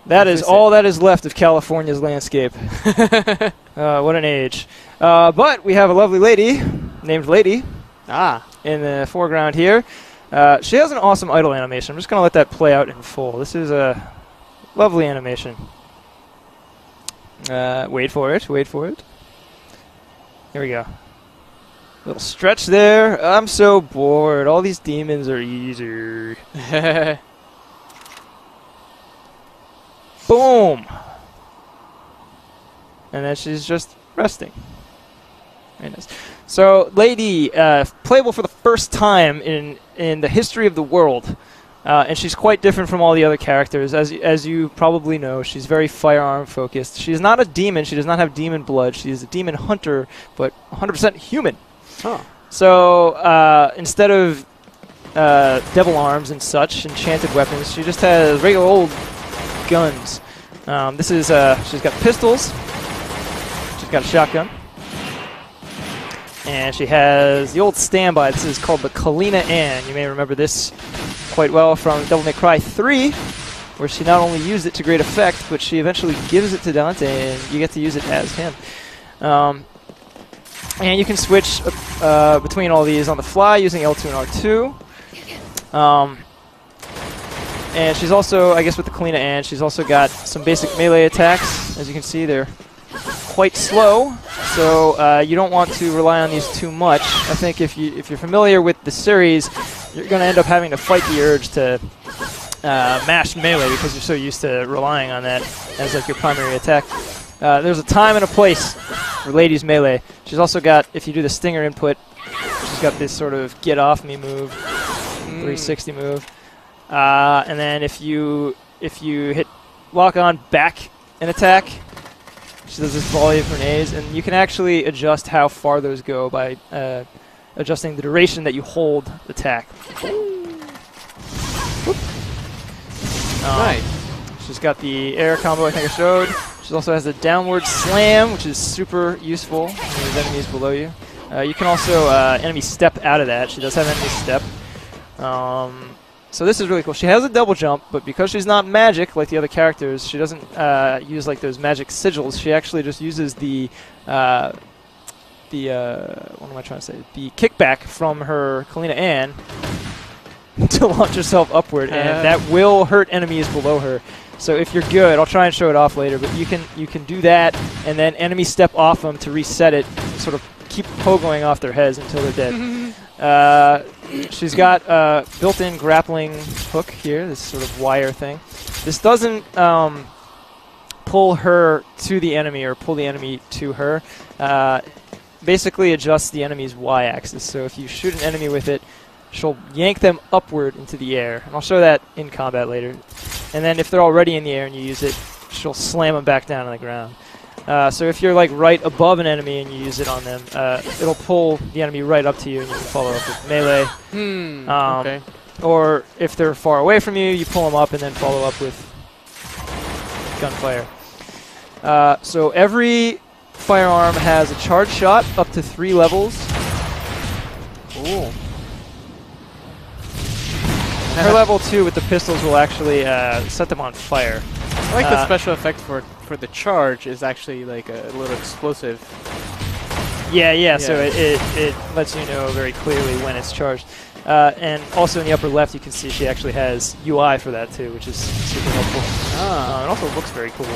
That is all that is left of California's landscape. What an age. But we have a lovely lady named Lady in the foreground here. She has an awesome idle animation. I'm just going to let that play out in full. This is a lovely animation. Wait for it. Wait for it. Here we go. Little stretch there. I'm so bored. All these demons are easy. Boom. And then she's just resting. Very nice. So, Lady, playable for the first time in the history of the world. And she's quite different from all the other characters. As you probably know, she's very firearm focused. She's not a demon. She does not have demon blood. She is a demon hunter, but 100% human. Huh. So, instead of devil arms and such, enchanted weapons, she just has regular old guns. This is, she's got pistols. She's got a shotgun. And she has the old standby. This is called the Kalina Ann. You may remember this quite well from Devil May Cry 3, where she not only used it to great effect, but she eventually gives it to Dante, and you get to use it as him. And you can switch between all these on the fly using L2 and R2. And she's also, I guess with the Kalina Ann, she's also got some basic melee attacks. As you can see, they're quite slow, so you don't want to rely on these too much. I think if you're familiar with the series, you're going to end up having to fight the urge to mash melee because you're so used to relying on that as like your primary attack. There's a time and a place for Lady's melee. She's also got, if you do the stinger input, she's got this sort of get off me move, 360 move, and then if you hit lock on back an attack, she does this volley of grenades, and you can actually adjust how far those go by adjusting the duration that you hold the attack. Nice. She's got the air combo I think I showed. She also has the downward slam, which is super useful when there's enemies below you. You can also enemy step out of that. She does have enemy step. So this is really cool. She has a double jump, but because she's not magic like the other characters, she doesn't use like those magic sigils. She actually just uses the what am I trying to say? The kickback from her Kalina Ann to launch herself upward, and that will hurt enemies below her. So if you're good, I'll try and show it off later, but you can do that, and then enemy step off them to reset it, sort of keep pogoing off their heads until they're dead. She's got built-in grappling hook here, this sort of wire thing. This doesn't pull her to the enemy or pull the enemy to her. Basically adjusts the enemy's y-axis. So if you shoot an enemy with it, she'll yank them upward into the air. And I'll show that in combat later. And then if they're already in the air and you use it, she'll slam them back down on the ground. So if you're like right above an enemy and you use it on them, it'll pull the enemy right up to you and you can follow up with melee. Okay. Or if they're far away from you, you pull them up and then follow up with gunfire. So every firearm has a charge shot up to 3 levels. Ooh. Her level 2 with the pistols will actually set them on fire. I like the special effect for the charge is actually like a little explosive. Yeah. So it lets you know very clearly when it's charged. And also in the upper left, you can see she actually has UI for that too, which is super helpful. It also looks very cool.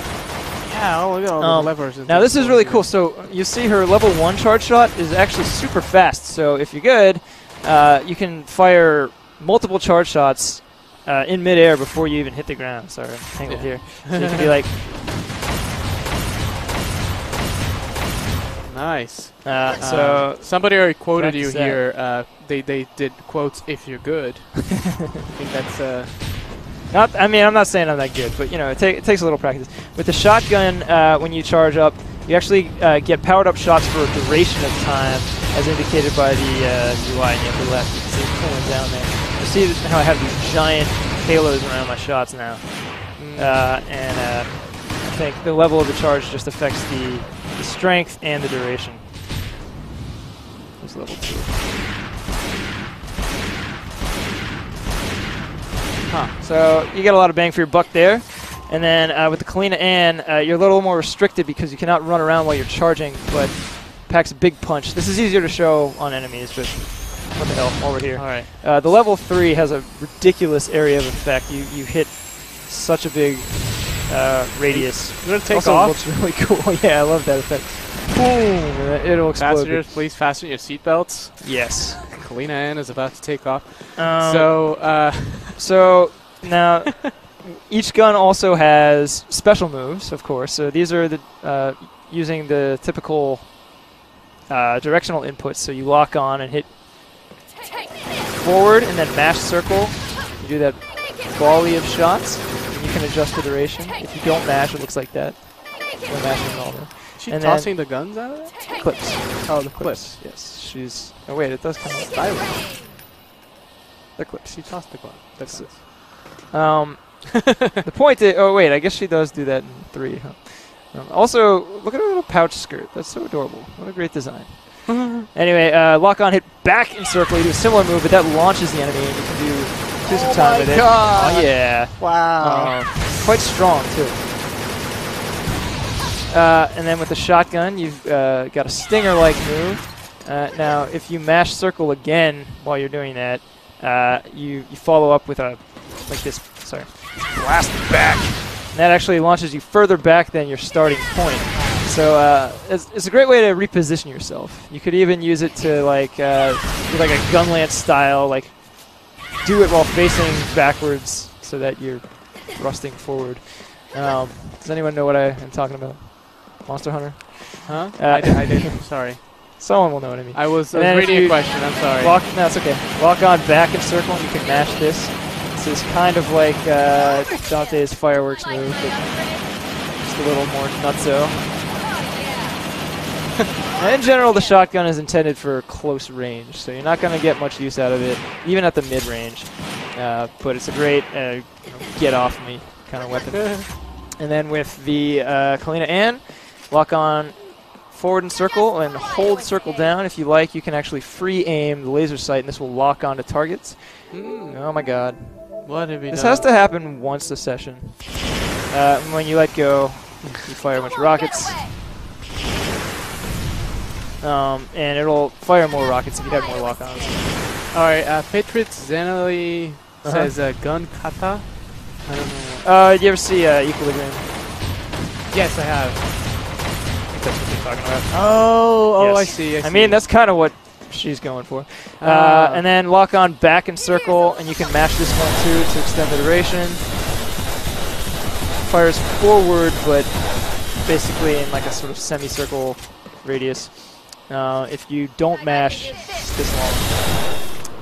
Yeah, look at all the levers. Now this is really cool. So you see her level 1 charge shot is actually super fast. So if you're good, you can fire multiple charge shots in midair before you even hit the ground. Sorry, I'm tangled here. So you can be like... Nice. So somebody already quoted you here. They did quotes if you're good. I think that's... Not. I mean, I'm not saying I'm that good, but you know, it takes a little practice. With the shotgun, when you charge up, you actually get powered up shots for a duration of time, as indicated by the UI in the upper left. You can see it pulling down there. You see how I have these giant halos around my shots now, and I think the level of the charge just affects the strength and the duration. There's level 2. So you get a lot of bang for your buck there. And then with the Kalina Ann, you're a little more restricted because you cannot run around while you're charging, but packs a big punch. This is easier to show on enemies, but what the hell, while we're here. All right. The level 3 has a ridiculous area of effect. You hit such a big radius. You're gonna take also off? Looks really cool. Yeah, I love that effect. Boom! It'll explode. Passengers, please fasten your seatbelts. Yes. Kalina Ann is about to take off. So now, each gun also has special moves, of course. So these are the using the typical directional inputs. So you lock on and hit forward, and then mash circle. You do that volley of shots. And you can adjust the duration. If you don't mash, it looks like that. We're mashing normal. Is she and tossing the guns out of it? Clips. Oh, the Clips. Yes. She's. Oh wait, it does kind of stylish. The clips. She tossed the gun. That's The point is, oh wait, I guess she does do that in 3. Huh? Also, look at her little pouch skirt. That's so adorable. What a great design. Anyway, lock on, hit back in circle. You do a similar move, but that launches the enemy, and you can do some time with it. God. Oh yeah. Wow. Quite strong too. And then with the shotgun, you've got a stinger-like move. Now, if you mash circle again while you're doing that, you follow up with a like this. Sorry, blast back. And that actually launches you further back than your starting point. So it's a great way to reposition yourself. You could even use it to like do like a gunlance style, like do it while facing backwards so that you're thrusting forward. Does anyone know what I am talking about? Monster Hunter? Huh? I didn't. Sorry. Someone will know what I mean. I was reading a question. I'm sorry. No, it's okay. Lock on back in circle, and you can mash this. This is kind of like Dante's fireworks move, but just a little more nutso. And in general, the shotgun is intended for close range, so you're not going to get much use out of it, even at the mid-range. But it's a great get-off-me kind of weapon. And then with the Kalina Ann, lock on forward and circle, and hold circle down. If you like, you can actually free aim the laser sight, and this will lock onto targets. Oh my god. What have we done? This has to happen once a session. When you let go, you fire a bunch of rockets. And it'll fire more rockets if you have more lock-ons. Alright, Patriots Zenali says gun kata. I don't know. Do you ever see Equilibrium? Yes, I have. I think that's what you're talking about. Oh, Yes. I see. I mean, that's kind of what she's going for. And then lock on back and circle, and you can mash this one too to extend the duration. Fires forward, but basically in like a sort of semicircle radius. If you don't mash, it's this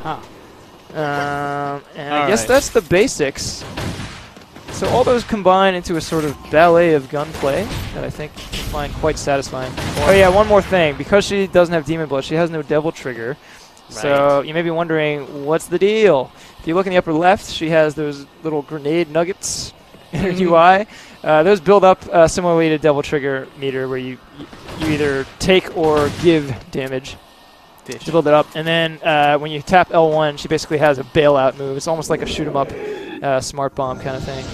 long. And I guess that's the basics. So all those combine into a sort of ballet of gunplay that I think you find quite satisfying. Oh yeah, one more thing. Because she doesn't have Demon Blood, she has no Devil Trigger. Right. So you may be wondering, what's the deal? If you look in the upper left, she has those little grenade nuggets in her UI. Those build up similarly to Devil Trigger meter, where you either take or give damage. She build it up, and then when you tap L1, she basically has a bailout move. It's almost like a shoot 'em up smart bomb kind of thing.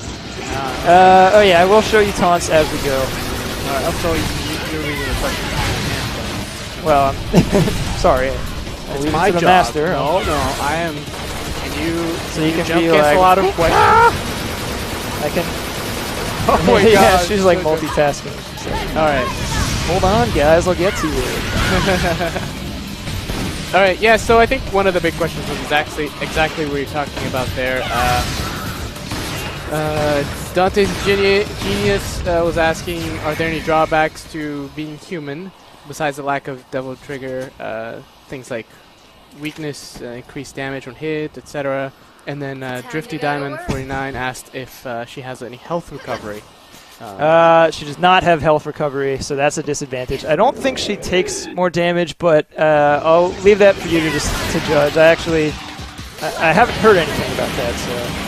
Oh yeah, I will show you taunts as we go. Alright, so you're reading the question. Well, sorry. It's my job. Master. No, I am. Can you? So you can jump be cancel like, out of questions? I can. Oh my god. Yeah, she's like multitasking. Alright. Hold on, guys. I'll get to you. Alright, yeah, so I think one of the big questions was exactly what you're talking about there. Dante's Genius was asking, are there any drawbacks to being human, besides the lack of Devil Trigger, things like weakness, increased damage when hit, etc. And then Drifty Diamond 49 asked if she has any health recovery. She does not have health recovery, so that's a disadvantage. I don't think she takes more damage, but I'll leave that for you to judge. I haven't heard anything about that, so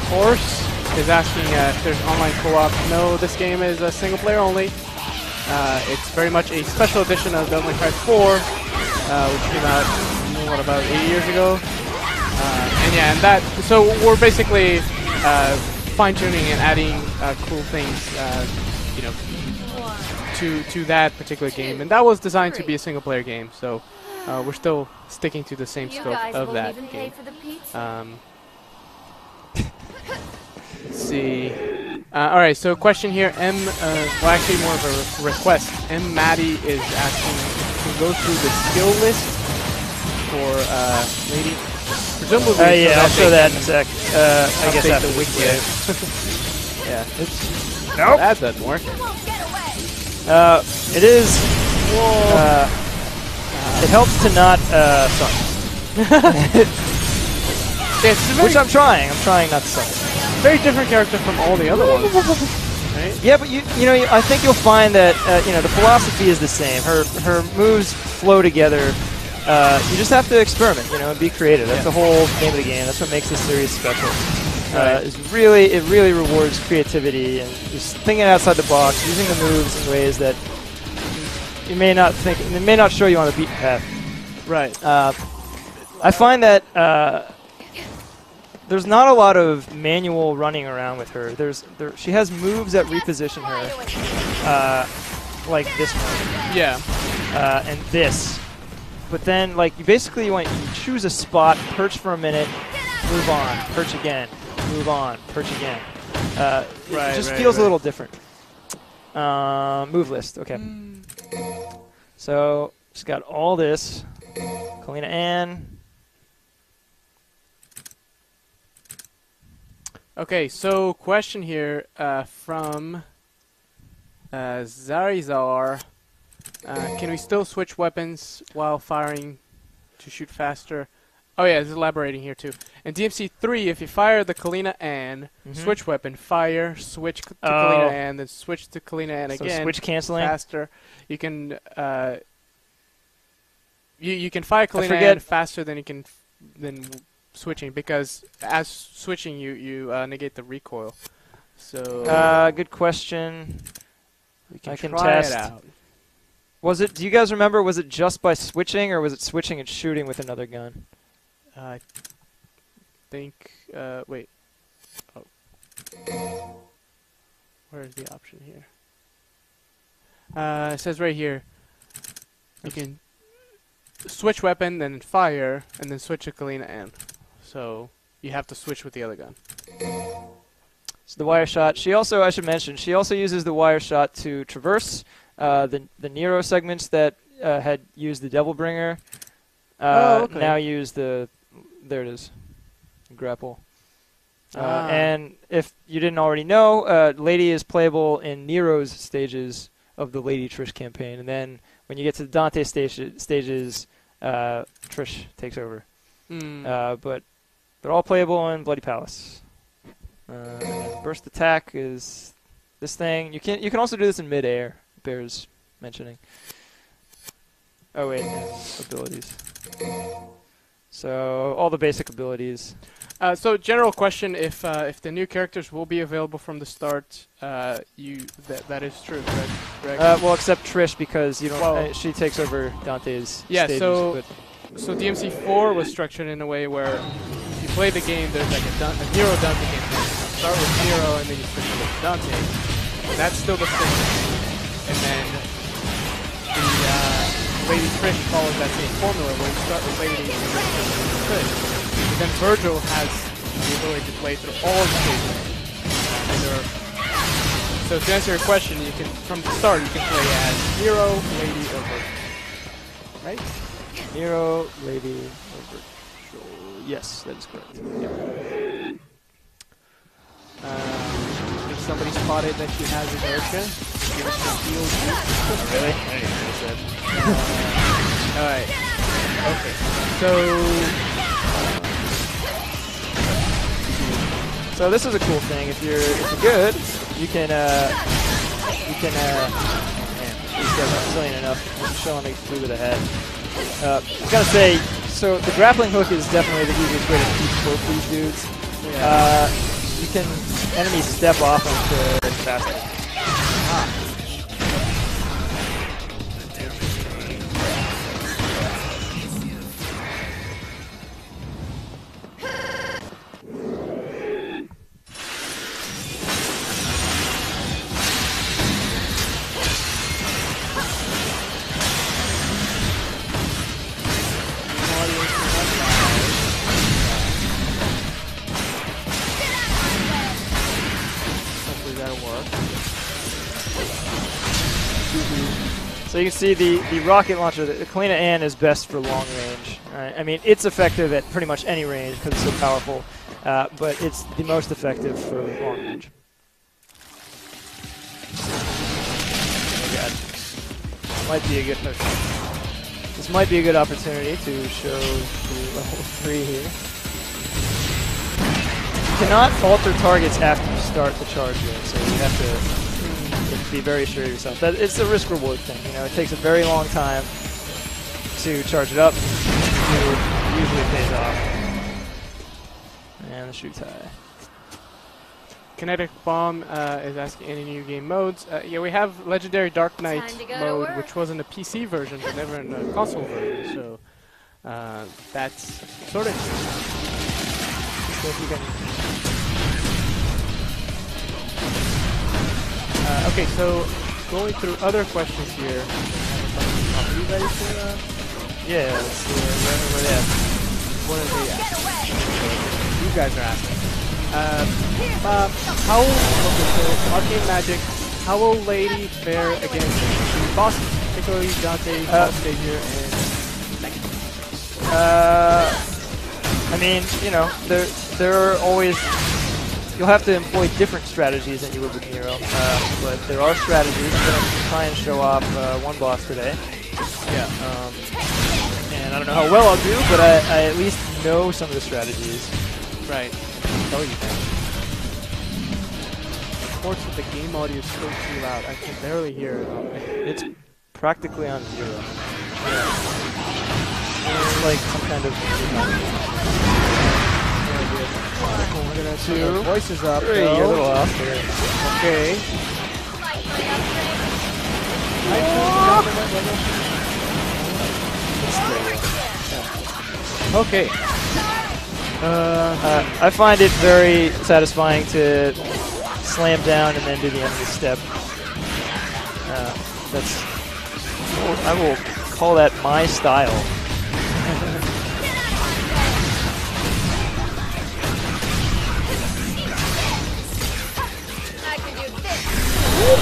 Horse is asking if there's online co-op. No, this game is a single player only. It's very much a special edition of Devil May Cry 4, which came out, what, about 8 years ago? And yeah, and that, so we're basically fine-tuning and adding cool things, you know, to that particular game. And that was designed to be a single-player game, so we're still sticking to the same scope of that game. Let's see. Alright, so question here. Well, actually more of a request. M. Maddie is asking to go through the skill list for Lady. Presumably, yeah, I'll show that in a sec. I guess after the wiki. Yeah. Oops. Nope. That doesn't work. It is. It helps to not suck. Which I'm trying. I'm trying not to suck. Very different character from all the other ones. Right? Yeah, but you know, I think you'll find that you know, the philosophy is the same. Her moves flow together. You just have to experiment, you know, and be creative. That's the whole name of the game. That's what makes this series special. It really rewards creativity and just thinking outside the box, using the moves in ways that you may not think, it may not show you on the beaten path. Right. I find that there's not a lot of manual running around with her. She has moves that reposition her, like this one. Yeah. And this. But then, like, you choose a spot, perch for a minute, move on, perch again, move on, perch again. It just feels a little different. Move list, okay. So, just got all this. Kalina Ann. Okay, so question here from Zarizar. Can we still switch weapons while firing to shoot faster? Oh yeah, it's elaborating here too. In DMC 3, if you fire the Kalina Ann, switch weapon, fire, switch to Kalina Ann, then switch to Kalina Ann again. Switch canceling. Faster. You can you can fire Kalina Ann faster than you can switching, because as switching you negate the recoil. So good question. I can try test. it out. Was it? Do you guys remember? Was it just by switching, or was it switching and shooting with another gun? I think. Wait. Oh. Where is the option here? It says right here. You can switch weapon, then fire, and then switch to Kalina Ann. So you have to switch with the other gun. So the wire shot. She also, I should mention, she also uses the wire shot to traverse the Nero segments that had used the Devil Bringer. Now use the, there it is, grapple. And if you didn't already know, Lady is playable in Nero's stages of the Lady Trish campaign, and then when you get to the Dante stages, Trish takes over. But they're all playable in Bloody Palace. Burst attack is this thing. You can also do this in midair. Bears mentioning. Oh wait, abilities. So all the basic abilities. So general question: if the new characters will be available from the start, that is true, correct? Well, except Trish, because you don't. She takes over Dante's. Yeah. Stages, So DMC 4 was structured in a way where if you play the game, there's like a Nero Dante campaign. You start with Nero and then you switch to Dante. And that's still the same. And then the Lady Trish follows that same formula where you start with Lady and you switch to Trish. But then Virgil has the ability to play through all the stages. So to answer your question, you can from the start you can play as Nero, Lady, or Virgil. Right? Nero, Lady, or Virgil. Yes, that is correct. Yep. If somebody spotted that she has inertia, give us the field. Really? I didn't notice that. Alright. Okay. So this is a cool thing. If you're good, you can oh man, these guys aren't resilient enough. I'm showing me through with a head. I gotta say, so the grappling hook is definitely the easiest way to keep both these dudes. can enemies step off into faster. So you can see the rocket launcher, the Kalina Ann is best for long range. I mean, it's effective at pretty much any range because it's so powerful, but it's the most effective for long range. Oh god. This might be a good opportunity to show the level 3 here. You cannot alter targets after you start the charge game, so you have to be very sure of yourself. It's a risk-reward thing. You know, it takes a very long time to charge it up. It usually pays off. And the shoot's high. Kinetic Bomb is asking any new game modes. Yeah, we have Legendary Dark Knight mode, which was in the PC version, but never in the console version. So that's sort of. So if you can. Okay, so going through other questions here. Are you ready to? Yeah, let's see where they at. What are they at? You guys are asking. How will Arcane Magic? How will Lady fare against the bosses, particularly Dante, Savior, and I mean, you know, there are always. You'll have to employ different strategies than you would with Nero, but there are strategies. I'm going to try and show off one boss today. Yeah. And I don't know how well I'll do, but I at least know some of the strategies. Right. Oh, you can. Of course, the game audio is so too loud. I can barely hear it. It's practically on 0. Yeah. It's like some kind of. We're gonna see our voices up. 3, you're a little off here. Okay. Okay. I find it very satisfying to slam down and then do the enemy step. I will call that my style. You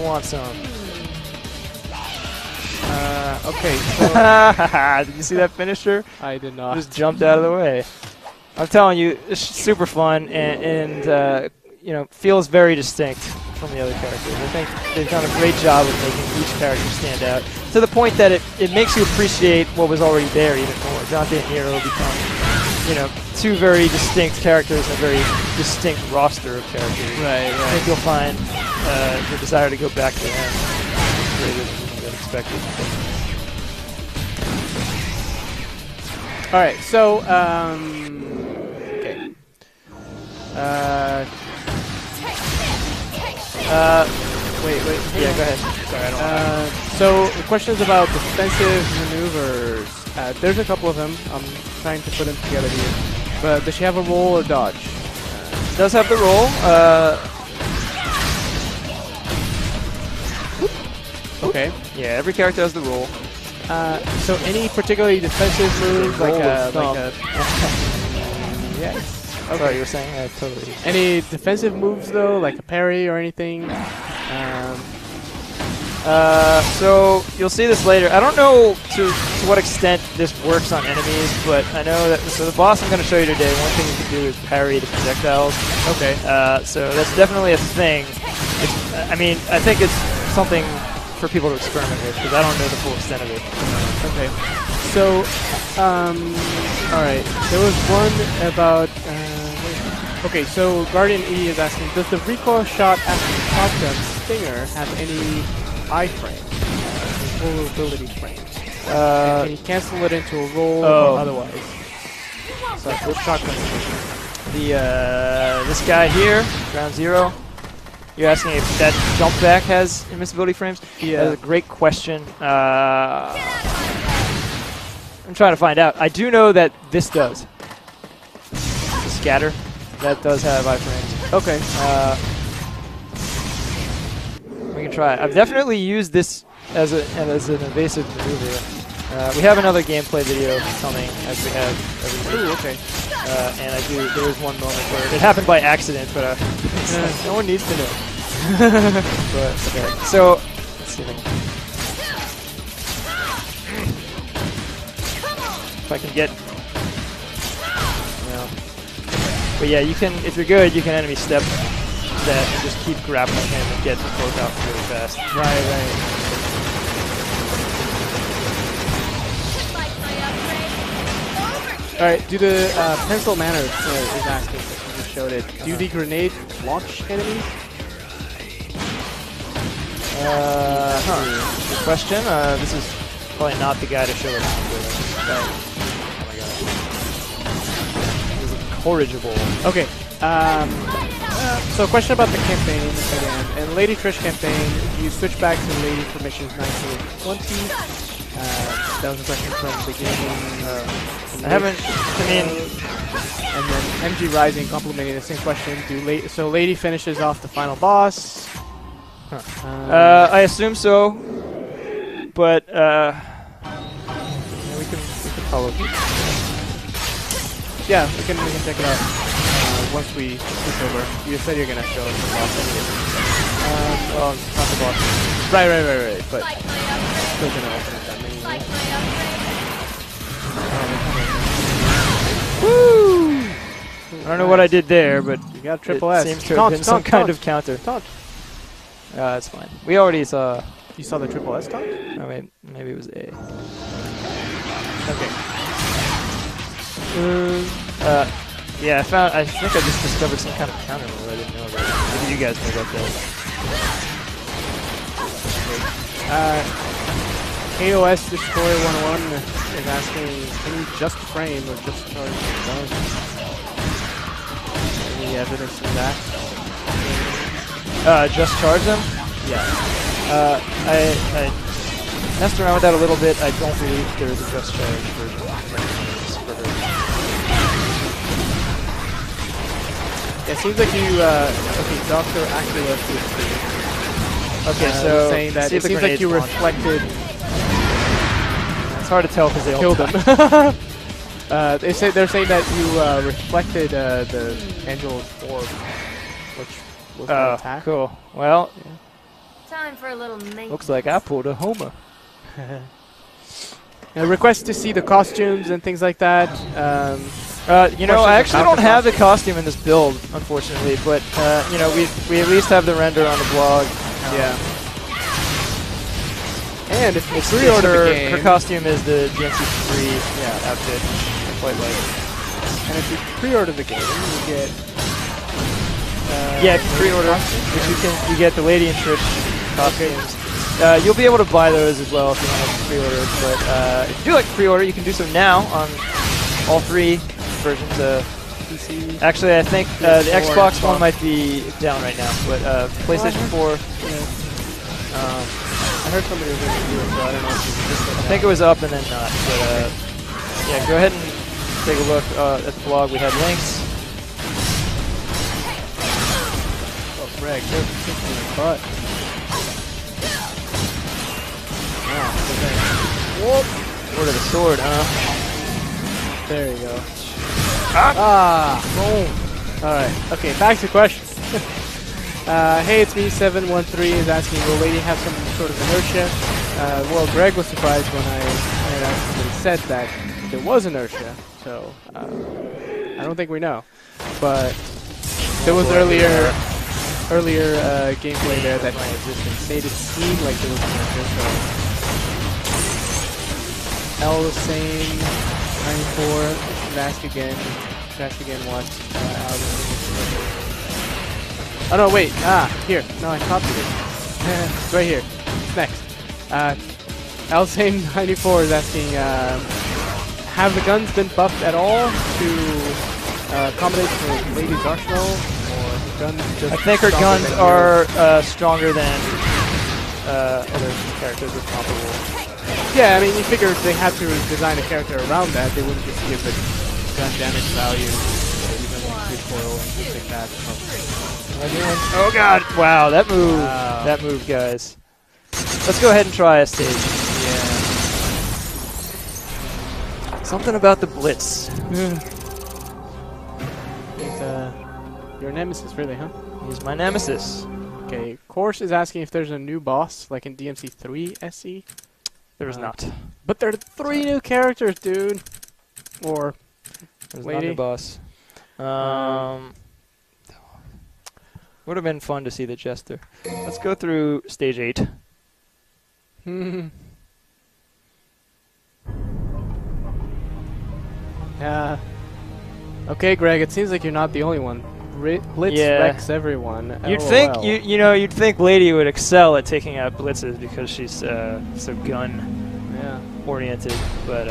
want some? Okay. So did you see that finisher? I did not. Just jumped out of the way. I'm telling you, it's super fun and you know, feels very distinct from the other characters. I think they've done a great job of making each character stand out to the point that it makes you appreciate what was already there even more. Dante and Nero become, you know, two very distinct characters and a very distinct roster of characters. Right. I think you'll find your desire to go back to them greater than expected. All right. So okay. Wait. Yeah, go ahead. Sorry, I don't know. So the questions about defensive maneuvers. There's a couple of them. I'm trying to put them together here. But does she have a roll or dodge? She does have the roll. Okay. Yeah, every character has the roll. So any particularly defensive moves, like a yes. Okay. Sorry, you were saying? I totally. Any defensive moves though, like a parry or anything? So you'll see this later. I don't know to what extent this works on enemies, but I know that. So the boss I'm going to show you today, one thing you can do is parry the projectiles. Okay. So that's definitely a thing. I mean, I think it's something for people to experiment with because I don't know the full extent of it. Okay. So, all right. There was one about. Okay, so Guardian E is asking, does the recoil shot after the shotgun stinger have any iframe? invulnerability frame. Can you cancel it into a roll or otherwise? So which shotgun? This guy here, ground zero. You're asking if that jump back has invincibility frames? Yeah. That's a great question. I'm trying to find out. I do know that this does. The scatter, that does have iframes. Okay. We can try it. I've definitely used this as an evasive maneuver. We have another gameplay video coming, as we have every week. Ooh, okay. And there was one moment where it happened by accident, but no one needs to know. But, okay. So, let's see if I can get. No. But yeah, you can. If you're good, you can enemy step that and just keep grappling him and get the cloak out really fast. Right. Alright, do the pencil manner is asking if you just showed it. Do the grenade launch enemies? Good question. This is probably not the guy to show it. Oh my god. This is incorrigible. Okay. So a question about the campaign again. In Lady Trish campaign, you switch back to Lady for missions 19 and 20. That was a question from the beginning. I mean... And then MG Rising complimenting the same question. So Lady finishes off the final boss. I assume so. But, yeah, we can probably... Yeah, we can check it out once we switch over. You said you're going to show us the boss anyway. Well, not the boss. Right. But still going to open it that many. Woo! I don't know what I did there, but you got triple S. Seems to have been some kind of counter. Taunt. It's fine. We already saw... You saw the triple S taunt? Oh, wait, maybe it was A. Okay. Yeah, I think I just discovered some kind of counter move I didn't know about. Maybe you guys know about that. KOS Destroyer 101 is asking, any just frame or just charge guns? Any evidence of that? Just charge them? Yeah. I messed around with that a little bit. I don't believe there is a just charge version for her. It seems like you, okay, Dr. Acula. Okay, so saying that it seems like you reflected. It's hard to tell because they all killed them. They're saying that you reflected the Angel's orb, which was an attack. Cool. Well, time for a little looks like I pulled a homer. A request to see the costumes and things like that. You know, I actually don't have the costume in this build, unfortunately, but you know, we at least have the render on the blog. Yeah. And if you pre-order, the game, her costume is the DNC3 outfit. I quite like it. And if you pre-order the game, you get if you pre-order, which you get the Lady and Trish costumes. You'll be able to buy those as well if you don't have to pre-order. But if you do like to pre-order, you can do so now on all three versions. PC. Actually, I think the Xbox One might be down right now, but PlayStation 4. I heard somebody was going to do it, so I don't know if it's just I think it was up and then not. But yeah, go ahead and take a look at the blog. We had links. Oh, Greg, they're kicking your butt. Wow, Whoop! Sword of the sword, huh? There you go. Boom. Alright, okay, back to questions. Hey, it's me, 713 is asking, will Lady have some sort of inertia? Well, Greg was surprised when I actually said that there was inertia, so I don't think we know. But there was earlier gameplay there that made it seem like there was inertia, so L was saying 94, should ask again what oh no, wait, here, no, I copied it. It's right here, it's next. Alsane94 is asking, have the guns been buffed at all to accommodate for Lady's arsenal, or guns just I think her guns are stronger than other characters with comparable. Yeah, I mean, you figure if they had to design a character around that, they wouldn't just give the gun damage value, or even recoil and things like that. Oh god! Wow, that move! That move, guys. Let's go ahead and try a stage. Yeah. Something about the blitz. It's, your nemesis, really, huh? He's my nemesis. Okay, Course is asking if there's a new boss, like in DMC3 SE. There is not. But there are 3 new characters, dude. Or There's lady. not a boss. Would have been fun to see the Jester. Let's go through stage 8. Okay, Greg. It seems like you're not the only one. Blitz wrecks everyone. You'd LOL. think you'd think Lady would excel at taking out blitzes because she's so gun oriented, but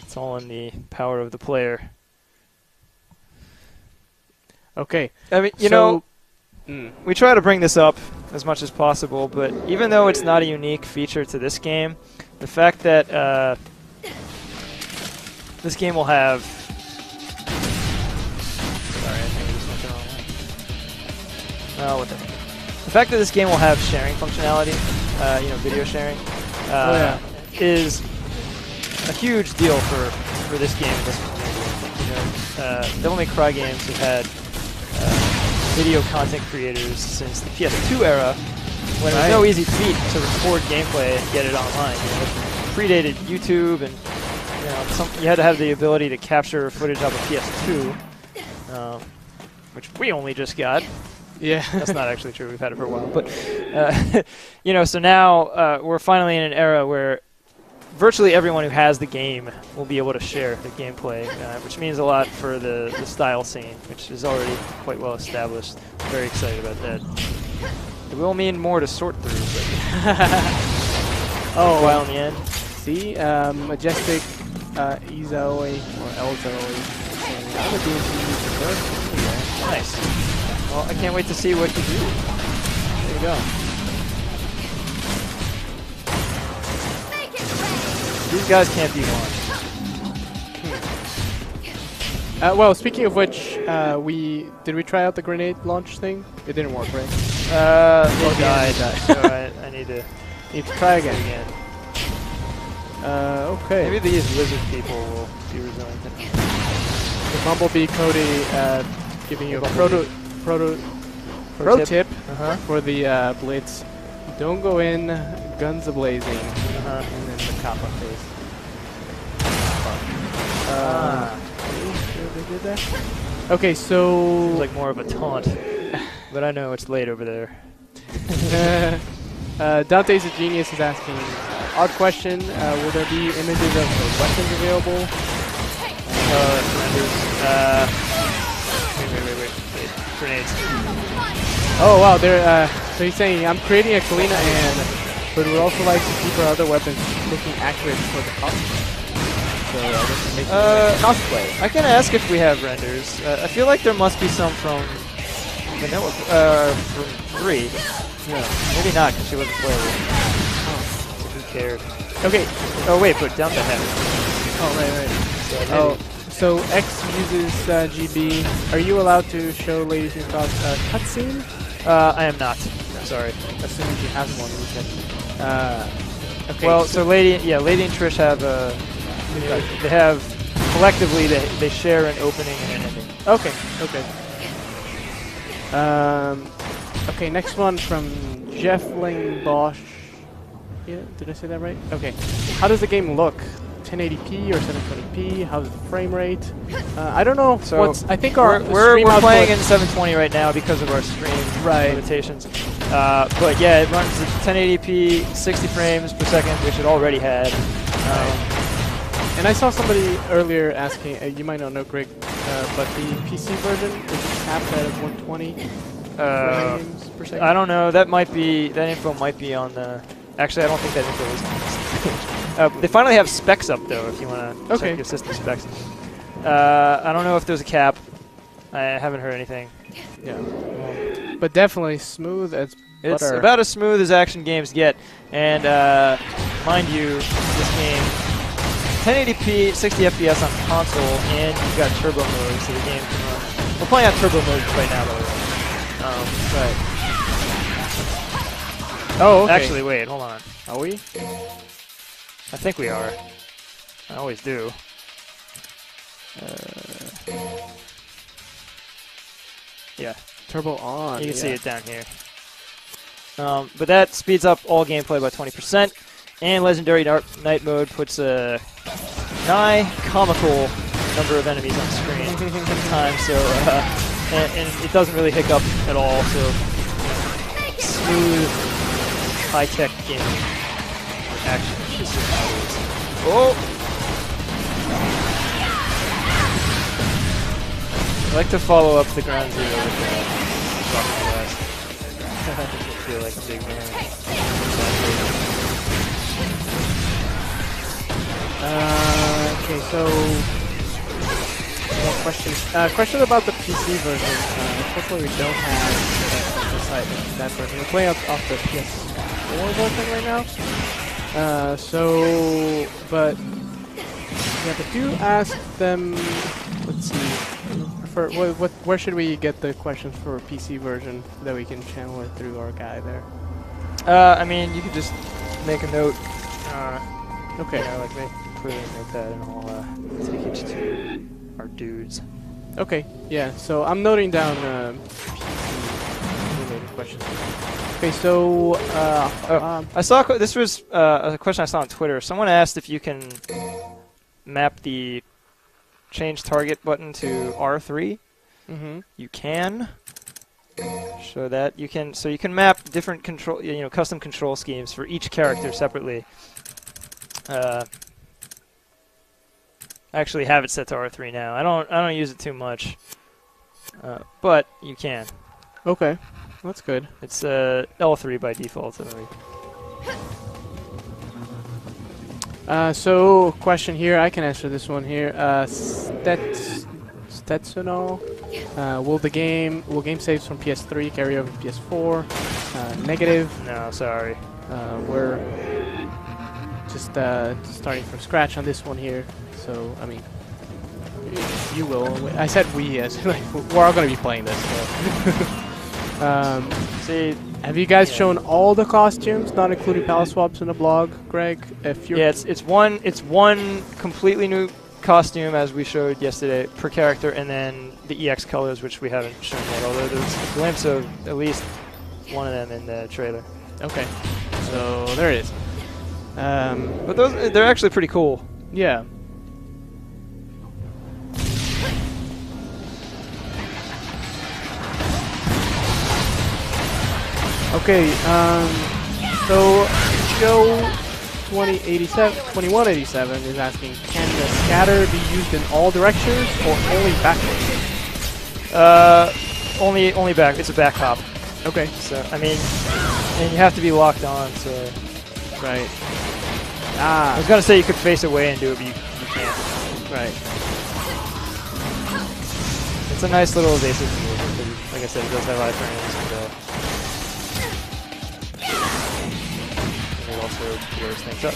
it's all in the power of the player. Okay. I mean, you know, we try to bring this up as much as possible, but even though it's not a unique feature to this game, the fact that this game will have... Sorry, I think I just went the wrong way. Oh, what the heck. The fact that this game will have sharing functionality, you know, video sharing, is a huge deal for this game and this community. You know, Devil May Cry games have had video content creators since the PS2 era, when it was no easy feat to record gameplay and get it online. You know, it predated YouTube, and you know, you had to have the ability to capture footage of a PS2, which we only just got. Yeah, that's not actually true. We've had it for a while, but you know, so now we're finally in an era where virtually everyone who has the game will be able to share the gameplay, which means a lot for the style scene, which is already quite well established. I'm very excited about that. It will mean more to sort through. Oh, while in the end. See, Majestic Ezoe or Elzoe. I'm a DMC first. Nice. Well, I can't wait to see what you do. There you go. These guys can't be won. Well, speaking of which, did we try out the grenade launch thing? It didn't work, right? They died. So I need to try again. Okay. Maybe these lizard people will be resilient. The Bumblebee Cody giving you a pro tip for the Blitz. Don't go in guns a-blazing, and then the cop-up face. They did that? Okay, so... It's like more of a taunt, but I know it's late over there. Dante's a Genius is asking, odd question, will there be images of the weapons available? Wait. Grenades. Oh wow, so he's saying, I'm creating a Kalina but would also like to keep our other weapons looking accurate for the cosplay. So I guess making cosplay. I can ask if we have renders. I feel like there must be some from Vanilla, from 3. Yeah. Maybe not, because she wasn't playable. So who cared? Okay. Oh wait, but down the head. Oh, right. So X uses GB. Are you allowd to show ladies and thoughts cutscene? I am not. Sorry. As soon as you have one, we can. Okay. Well, so Lady and Trish have they have collectively they share an opening and an ending. Okay. Okay. Next one from Jeffling Bosch. Yeah, did I say that right? Okay. How does the game look? 1080p or 720p? How's the frame rate? I don't know. So I think we're playing in 720 right now because of our stream limitations. But yeah, it runs at 1080p, 60 frames per second, which it already had. And I saw somebody earlier asking, you might not know, Greg, but the PC version is capped at 120 frames per second. I don't know. That info might be on the Actually, I don't think that info is on this page. They finally have specs up, though, if you want to check your system specs. I don't know if there's a cap. I haven't heard anything. Yeah. But definitely smooth as It's butter. about as smooth as action games get. And mind you, this game, 1080p, 60 FPS on console, and you've got turbo mode, so the game can run. We're playing on turbo mode right now, by the way. Right. Oh, okay. Actually, wait, hold on. Are we? I think we are. I always do. Yeah, Turbo on. you can see it down here. But that speeds up all gameplay by 20%, and Legendary Night Mode puts a nigh comical number of enemies on screen at a time, so and it doesn't really hiccup at all. So smooth, high-tech game action. This is how it is. Oh! I like to follow up the ground zero with Rocket Blast. I feel like a big man. Okay, so more questions. Question about the PC version. Unfortunately, we don't have the site that version. We're playing off the PS4 version right now. But do ask them. Let's see. Where should we get the questions for PC version that we can channel it through our guy there? I mean, you could just make a note. Okay. You know, like put a note that, and I'll take it to our dudes. Okay. Yeah. So I'm noting down PC-related questions. Okay. So I saw this was a question I saw on Twitter. Someone asked if you can map the change target button to R3. Mm-hmm. You can. So you can map different control, custom control schemes for each character separately. I actually have it set to R3 now. I don't use it too much, but you can. Okay, that's good. It's L3 by default. So, question here. I can answer this one here. Stetsono. Will game saves from PS3 carry over to PS4? Negative. No, sorry. We're just starting from scratch on this one here. So, I mean, you will. I said we, as like we're all going to be playing this. So. See. Have you guys shown all the costumes, not including palette swaps in the blog, Greg? If you're it's one completely new costume, as we showed yesterday, per character, and then the EX colors, which we haven't shown yet, although there's a glimpse of at least one of them in the trailer. Okay, so there it is. But they're actually pretty cool. Yeah. Okay, so Joe 2187 is asking, can the scatter be used in all directions or only backwards? Only back. It's a back hop. Okay. So I mean, and you have to be locked on. So right. I was gonna say you could face away and do it, but you can't. Right. It's a nice little evasive move. Like I said, it does have iframes and it also blurs things up.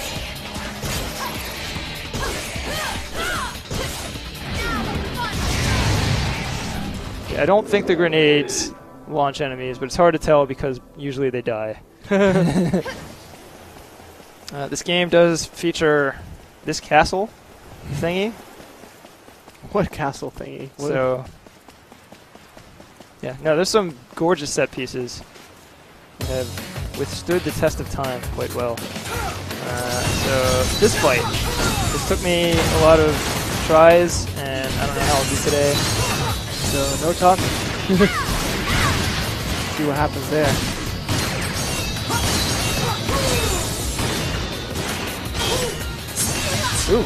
Yeah, I don't think the grenades launch enemies, but it's hard to tell because usually they die. This game does feature this castle thingy. What castle thingy? So, yeah, no, there's some gorgeous set pieces that have withstood the test of time quite well. So this fight, this took me a lot of tries, and I don't know how I'll do today. So no talk. See what happens there. Ooh.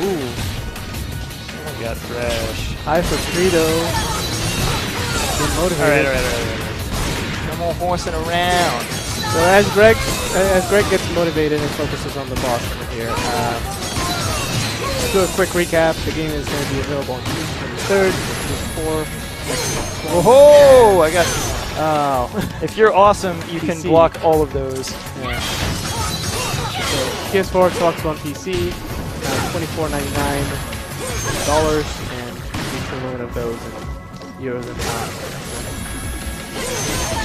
Oh my god, fresh. Hi for Frito. Been motivated. Alright. No more horsing around. So as Greg gets motivated and focuses on the boss over here, let's do a quick recap. The game is going to be available on June 23rd, PS4, Xbox One. Oh, I got. Oh, if you're awesome, you can PC. block all of those. Yeah. So PS4, Xbox One, PC, $24.99, and the equivalent of those in euros and pounds.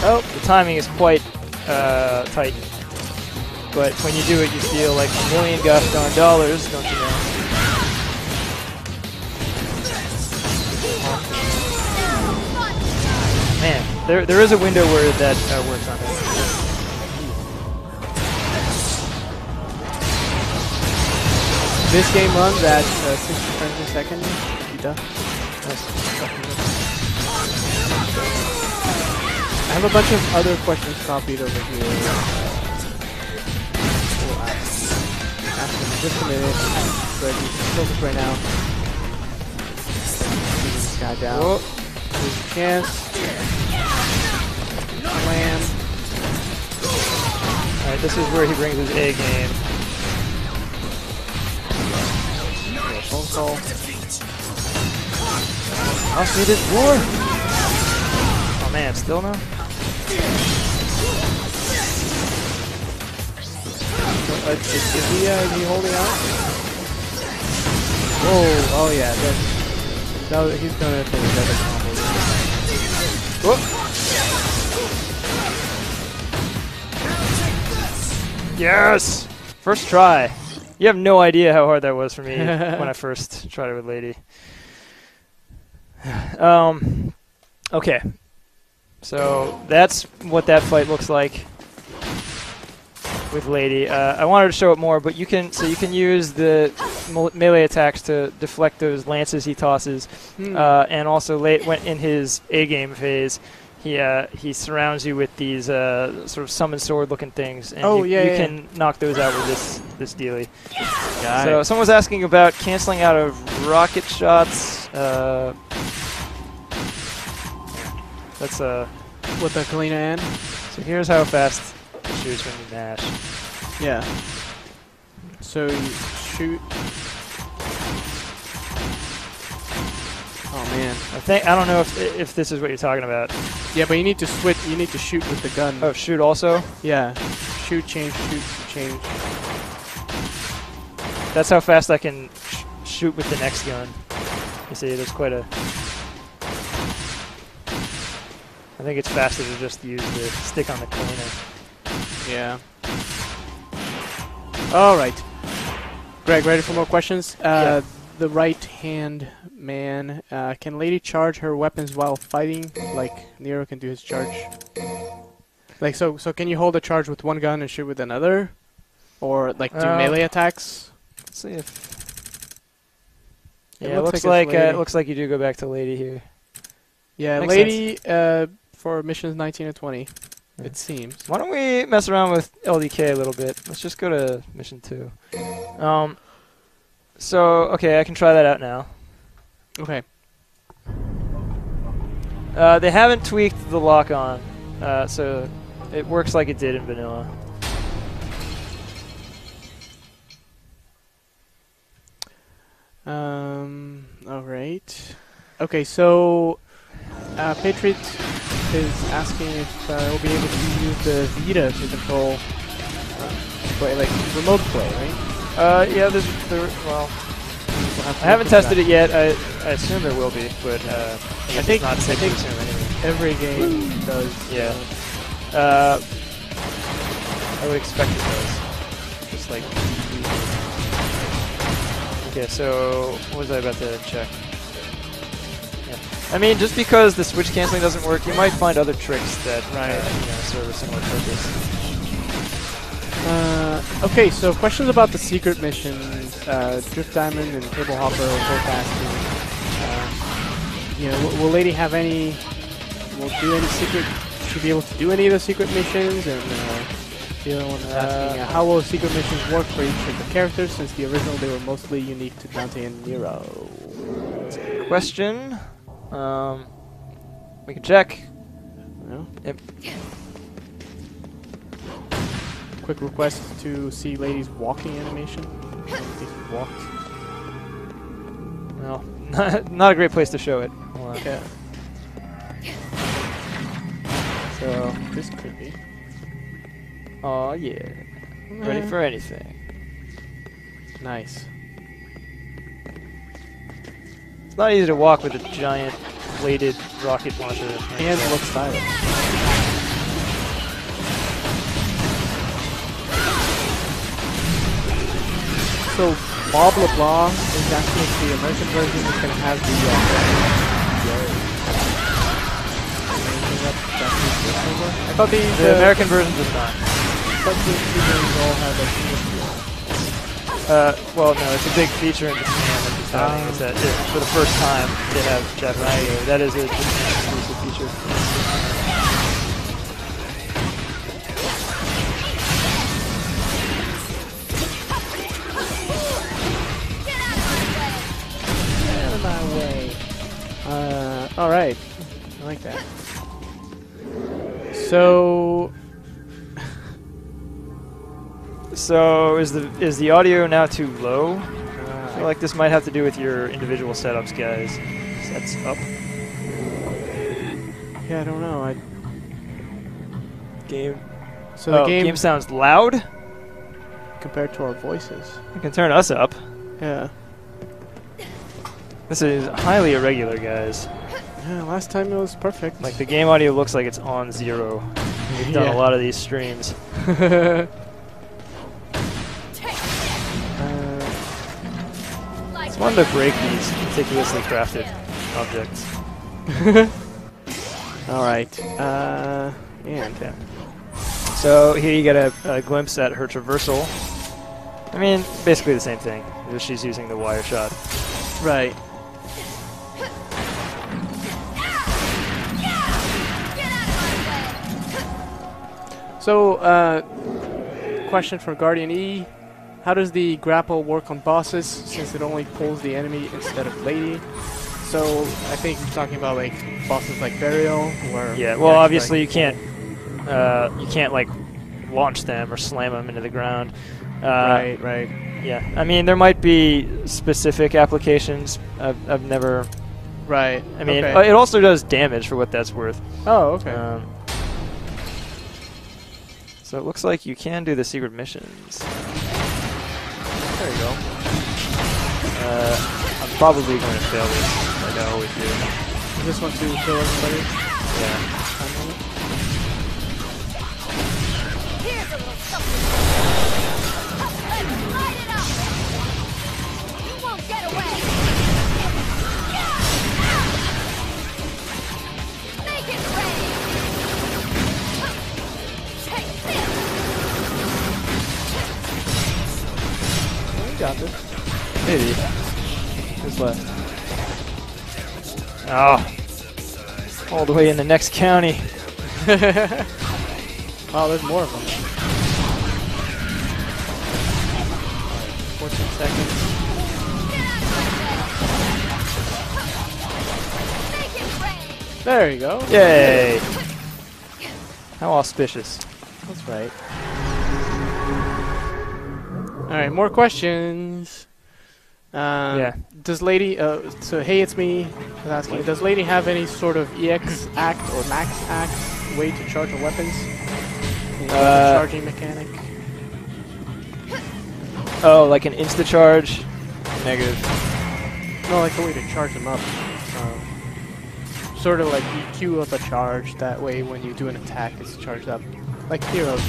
Oh, the timing is quite tight. But when you do it, you feel like $1 million gosh darn dollars, don't you know? Man, there is a window where that works on it. This game runs at 60 frames per second. I have a bunch of other questions copied over here. We'll ask them in just a minute. But you can focus right now. Get this guy down. Whoa. There's a chance. Slam. Alright, this is where he brings his A game. Phone call. I'll see this war. Oh man, still no? Is he holding out? Oh yeah, he's gonna take another combo. Whoop. Yes! First try. You have no idea how hard that was for me when I first tried it with Lady. Okay. So that's what that fight looks like with Lady. I wanted to show it more, but you can use the melee attacks to deflect those lances he tosses, and also when in his A game phase, he surrounds you with these sort of summon sword looking things, and you can knock those out with this dealie. So someone was asking about canceling out of rocket shots. That's with the Kalina N. So here's how fast it shoots when you mash. Yeah. So you shoot. Oh man. I don't know if this is what you're talking about. Yeah, but you need to switch. You need to shoot with the gun. Oh, shoot also? Yeah. Shoot, change, shoot, change. That's how fast I can shoot with the next gun. You see, there's quite a... I think it's faster to just use the stick on the Kalina. Yeah. All right. Greg, ready for more questions? Yeah. The right-hand man, can Lady charge her weapons while fighting, like Nero can do his charge? Like, so can you hold a charge with one gun and shoot with another? Or, like, do melee attacks? Let's see if... Yeah, it looks like you do go back to Lady here. Yeah, Makes Lady, for missions 19 and 20, it seems. Why don't we mess around with LDK a little bit? Let's just go to mission 2. So, okay, I can try that out now. Okay. They haven't tweaked the lock-on, so it works like it did in vanilla. Alright. Okay, so Patriot is asking if we'll be able to use the Vita to control play, like remote play, right? Yeah, well, I haven't tested it yet. I assume there will be, but I think soon anyway. Every game does. Yeah. I would expect it does. Just like. Okay, so what was I about to check? Yeah. I mean, just because the switch canceling doesn't work, you might find other tricks that serve a similar purpose. Okay, so questions about the secret missions, Drift Diamond and Cable Hopper are both asking. Will Lady have any? Will do any secret? Should be able to do any of the secret missions? And the other one is asking, how will secret missions work for each of the characters? Since the original, they were mostly unique to Dante and Nero. Question. We can check. No? Yep. quick request to see Lady's walking animation. I don't think he walked. No, not a great place to show it. Hold on. Okay. So this could be. Oh yeah. Ready for anything. Nice. It's not easy to walk with a giant bladed rocket launcher. And look stylish. So blah blah blah is actually the American version. Is going to have the I thought the American version does not. I thought the games all have like English. Well, no, it's a big feature in Japan that is happening. Is that for the first time they have Japanese. That is a Japan exclusive feature. Get out of my way. All right. I like that. So. So is the audio now too low? I feel like this might have to do with your individual setups, guys. Sets up. Yeah, I don't know. Game. So the game sounds loud. compared to our voices. You can turn us up. Yeah. This is highly irregular, guys. Yeah. Last time it was perfect. Like the game audio looks like it's on 0. We've done a lot of these streams. It's fun to break these meticulously crafted objects. Alright. And Okay. So here you get a glimpse at her traversal. I mean, basically the same thing. Just she's using the wire shot. right. So, question for Guardian E. How does the grapple work on bosses, since it only pulls the enemy instead of Lady? So, I think you're talking about like bosses like Burial, where Yeah, well obviously you can't like launch them or slam them into the ground. right. Yeah, I mean there might be specific applications. I've never. Right. I mean, okay. it also does damage for what that's worth. Oh, okay. So it looks like you can do the secret missions. There you go. I'm probably going to fail this, like I always do. Is this one to kill everybody? Yeah. Here's a little something. Let's light it up. You won't get away. Make it rain. Take this. You got this. Maybe. Who's left? Oh. All the way in the next county. Oh, there's more of them. 14 seconds. Make it rain. There you go. Yay! How auspicious. That's right. Alright, more questions. Yeah. Does Lady, so hey, it's me, I was asking, does Lady have any sort of EX act or max act way to charge her weapons? Charging mechanic? Oh, like an insta-charge? Negative. No, like a way to charge them up. Sort of like you queue up a charge, that way when you do an attack it's charged up. Like heroes.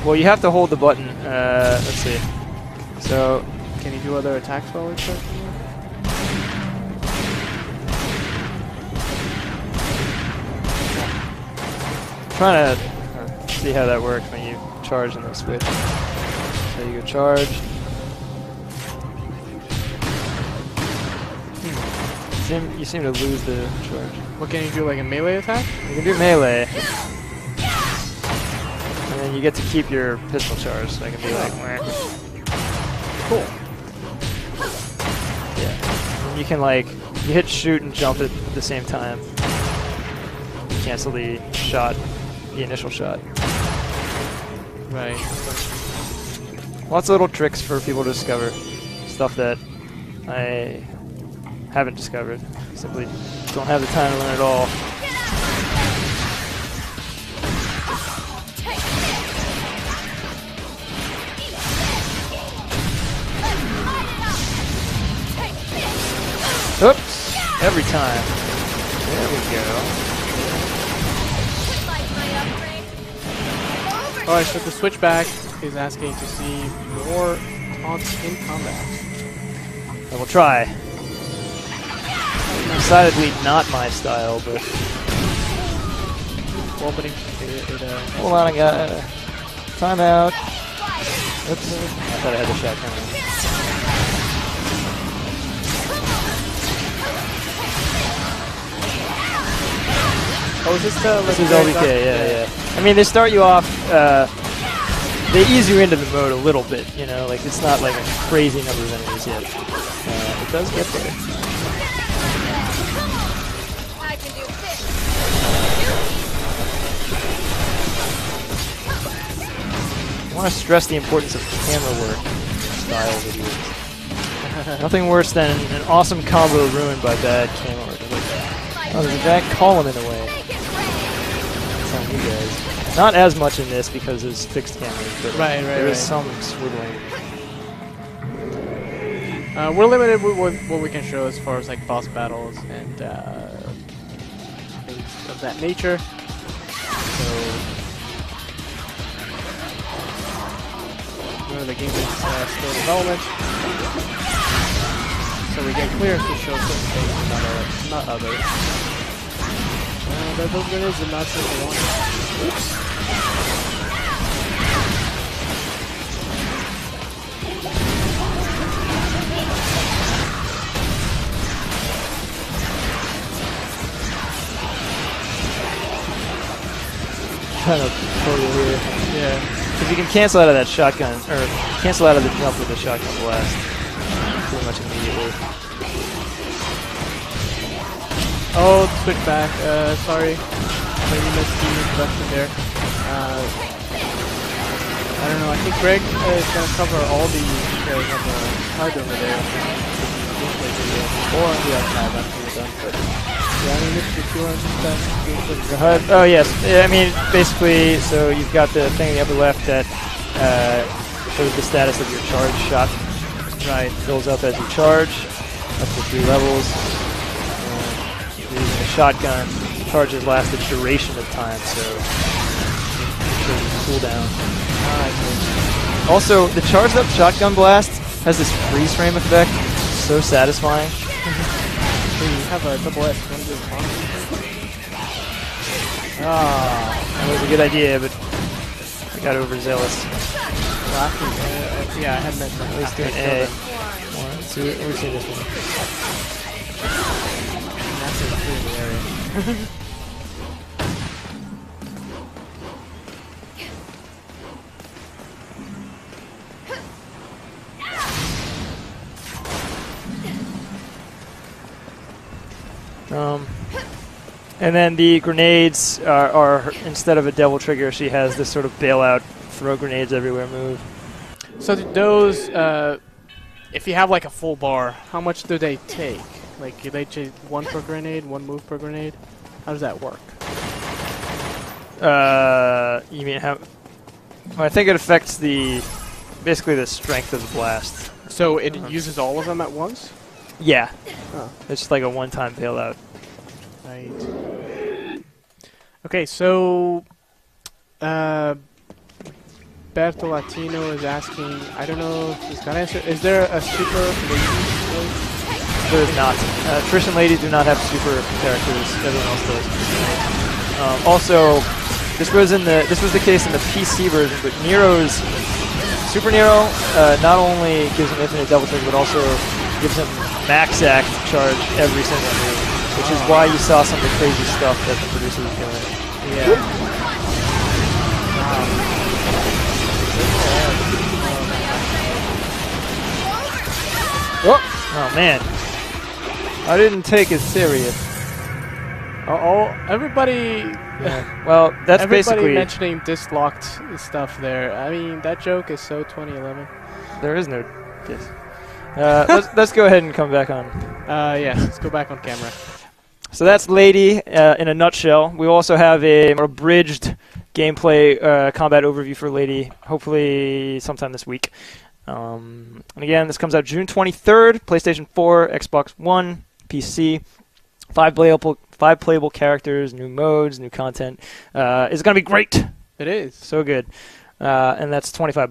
Well, you have to hold the button. Let's see. So, Can you do other attacks while it's charging up? trying to see how that works when you charge and then switch. So you go charge. You seem to lose the charge. What can you do, like a melee attack? You can do melee. And then you get to keep your pistol charge, so I can be like, wah. Cool. Yeah. And you can like, you hit shoot and jump at the same time. You cancel the shot, the initial shot. Right. Lots of little tricks for people to discover. Stuff that I haven't discovered. Simply don't have the time to learn it all. Oops! Every time. There we go. Alright, so the switchback is asking to see more taunts in combat. I will try. Decidedly not my style, but... Well, but hold on, I got timeout. Oops. I thought I had the shot coming. Oh, is this the... This is LBK, yeah. I mean, they start you off, they ease you into the mode a little bit, you know, like it's not like a crazy number of enemies yet. It does get there. I can do this. I want to stress the importance of camera work in style videos. Nothing worse than an awesome combo ruined by bad camera work. Oh, there's a bad column in the way. That's on you guys. Not as much in this because it's fixed cameras, but there is some swiveling. We're limited with what we can show as far as like boss battles and things of that nature. So, the game is still in development, so we get clearance to show certain things, not others. Those grenades did not seem to want it. Oops. Kind of tutorial here. Yeah. Because you can cancel out of that shotgun, or cancel out of the jump with a shotgun blast pretty much immediately. Oh, switch back. Sorry. Maybe missed the introduction there. I don't know. I think Greg is going to cover all the details on the card over there. Or on the archive after we're done. But yeah, I mean, if you want to just Oh yes, yeah, I mean basically, so you've got the thing in the upper left that shows the status of your charge shot. Right, fills up as you charge, up to 3 levels. Using a shotgun, charges last a duration of time, so cooldown. Also, the charged up shotgun blast has this freeze frame effect, so satisfying. You have a double S. That was a good idea, but I got overzealous. Yeah, I had mentioned that. Let's do an A. Let's see this one. That's in the area. And then the grenades are instead of a devil trigger, she has this sort of bailout, throw grenades everywhere move. So those, if you have like a full bar, how much do they take? Like, do they take 1 per grenade, 1 move per grenade? How does that work? You mean how? Well, I think it affects basically the strength of the blast. So it uses all of them at once? Yeah. Oh. It's just like a one-time bailout. Right. Okay, so Bertolatino is asking, I don't know if this got answered, is there a super lady? There is not. Trish and Lady do not have super characters. Everyone else does. Also, this was the case in the PC version, but Super Nero not only gives him infinite double trigger, but also gives him max act charge every single move, which is why you saw some of the crazy stuff that the producer was doing. Yeah. Oh man, I didn't take it serious. Everybody Well, that's Everybody basically... mentioning dislocked stuff there. I mean, that joke is so 2011. There is no disc. Let's go ahead and come back on. Yeah, let's go back on camera. So that's Lady in a nutshell. We also have a more abridged gameplay combat overview for Lady, hopefully sometime this week. And again, this comes out June 23rd, PlayStation 4, Xbox One, PC. 5 playable characters, new modes, new content. It's going to be great. It is. So good. And that's $25.